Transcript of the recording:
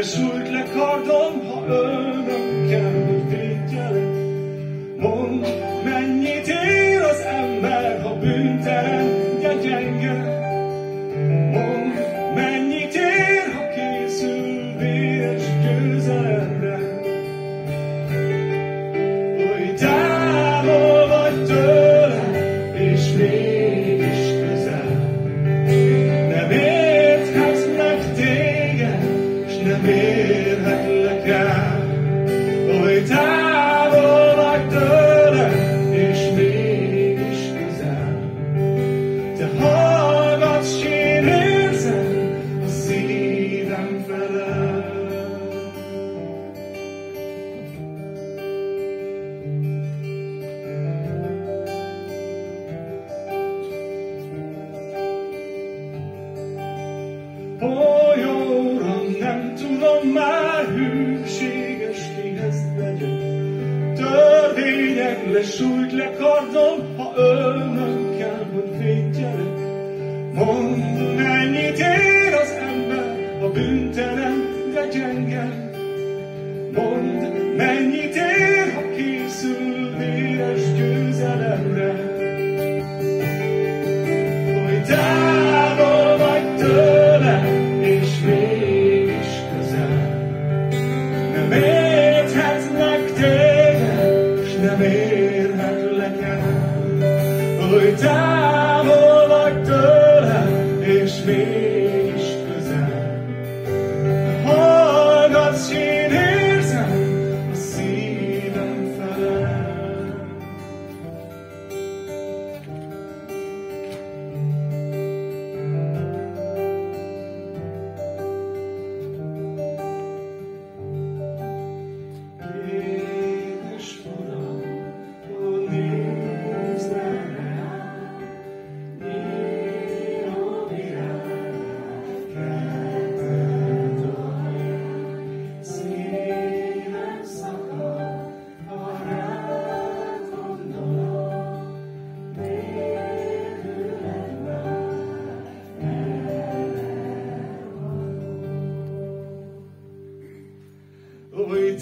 sújt le kardom, ha ölnöm kell, hogy védjelek. Mondd, mennyit ér az ember, ha bűntelen, de gyenge. Mondd, mennyit ér, ha készül véres győzelemre. Hogy távol vagy tőlem, és mégis közel. Nem érthetnek téged, s nem érhetlek el. Hogy távol vagy tőlem, és mégis közel. Te hallgatsz, s én érzem, a szívem felel. Ó, jó Uram, nem tudom már hűséges kihez legyek. Törvények lesújt le kardom, ha ölnöm kell, hogy védjelek. Mondd, mennyit ér az ember, ha bűntelen, de gyenge. Mondd, mennyit ér, ha készül véres győzelemre. Hogy távol vagy tőlem, és mégis közel. Nem érthetlek téged, s nem érhetlek el. Hogy távol vagy tőlem, és mégis közel. Hallgatsz, én érzem, a szívem felel. Édes Uram, ó, nézd rám, író virág, kerted olyan, szívem szakad, ha rád gondolok, nélküled már merre való. Hogy